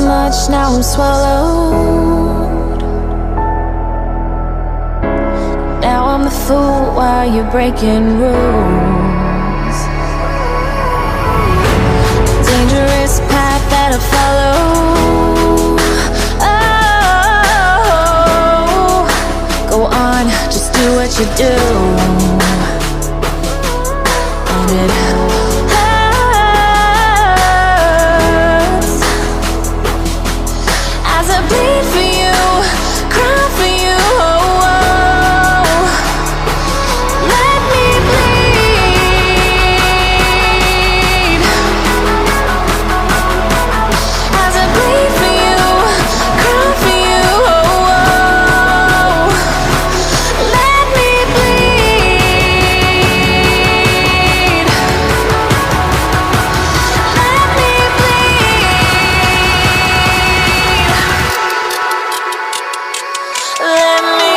much, now I'm swallowed. Now I'm the fool while you're breaking rules. Dangerous path that I follow. Oh, go on, just do what you do. And it hurts as I bleed for you, cry for you. Oh, oh. Let me bleed as I bleed for you, cry for you. Oh, oh. Let me bleed. Let me bleed. Let me.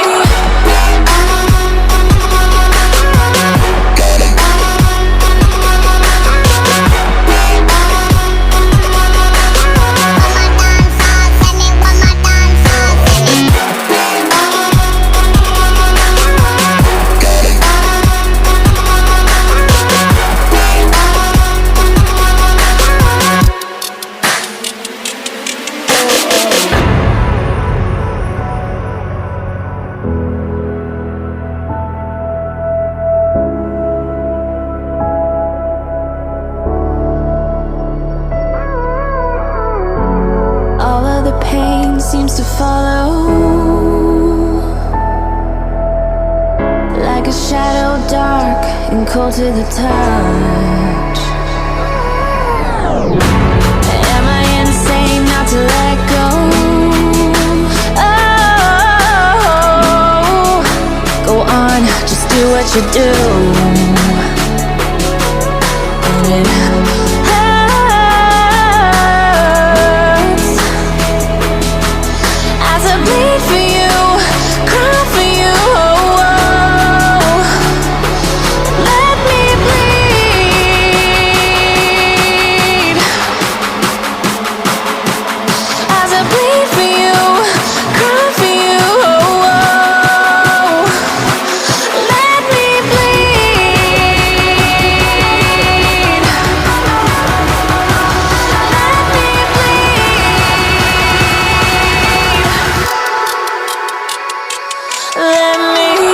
All of the pain seems to follow, like a shadow, dark and cold to the touch. Am I insane not to let go? Oh, go on, just do what you do. And it hurts as I bleed for you, cry for you. Oh, oh. Let me bleed as I bleed for you, cry for you. Oh, oh. Let me bleed. Let me bleed. Let me.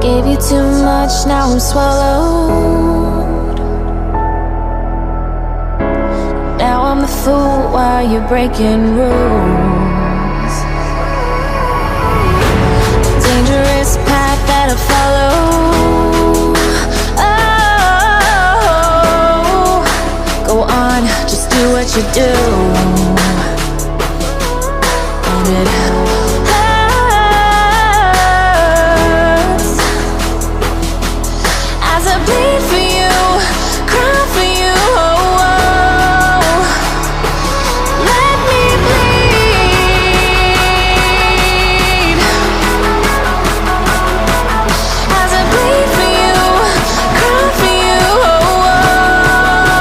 Gave you too much, now I'm swallowed. Now I'm the fool while you're breaking rules. Dangerous path that I follow. Oh, go on, just do what you do. And it hurts as I bleed for you, cry for you. Oh, oh. Let me bleed as I bleed for you, cry for you. Oh, oh.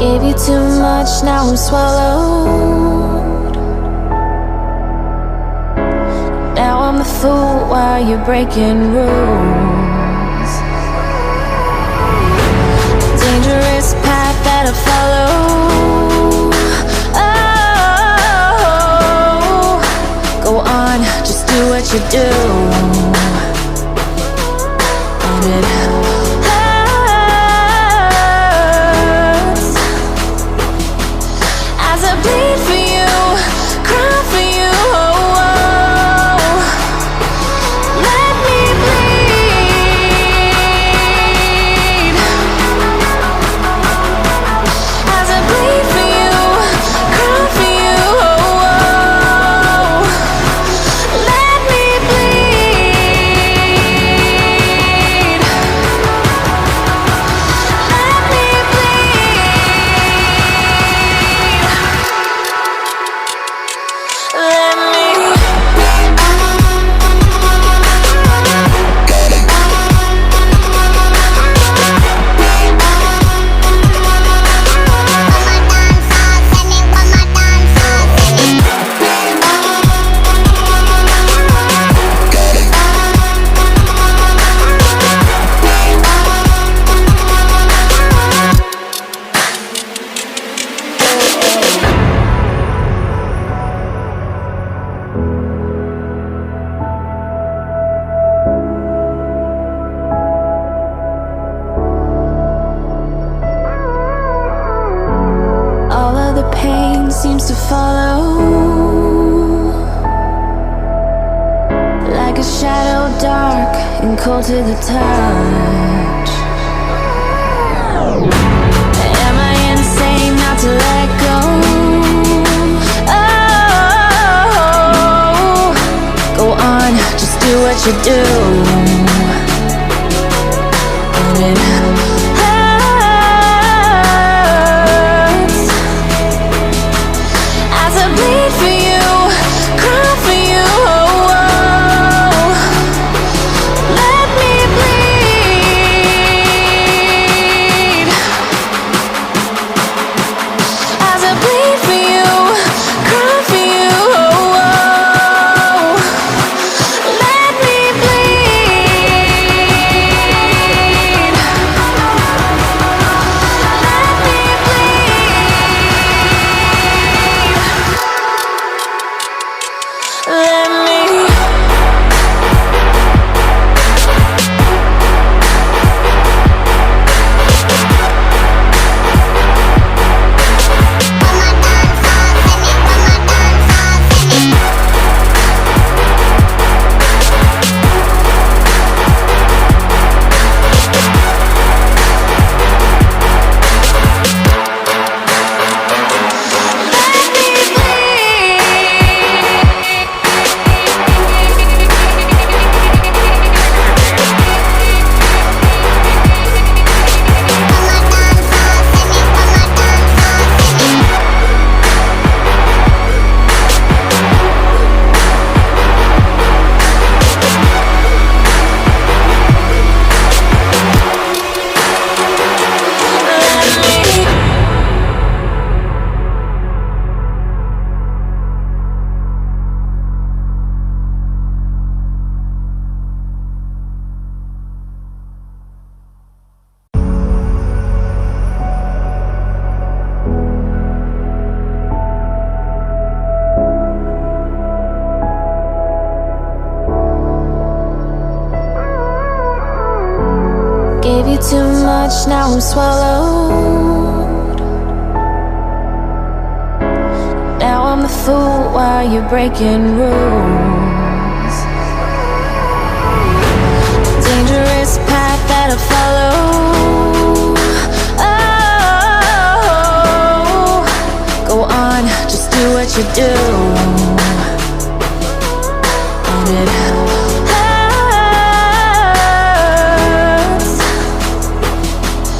Gave you too much, now I'm swallowed. Now I'm the fool while you're breaking rules. Dangerous path that I follow. Oh, go on, just do what you do. And it hurts as I bleed for you, cry for you. Oh, oh. Let me bleed as I bleed for you, cry for you. Oh, oh. Let me bleed. Let me all of the pain seems to follow like a shadow, dark and cold to the touch. Am I insane not to let go? Oh, go on, just do what you do. And it hurts as I bleed for you, cry for you. Oh, oh. Let me bleed as I bleed for you, cry for you. Oh, oh. Let me bleed. Let me bleed. Let me. Gave you too much, now I'm swallowed. Now I'm the fool while you're breaking rules. Dangerous path that I follow. Oh, go on, just do what you do.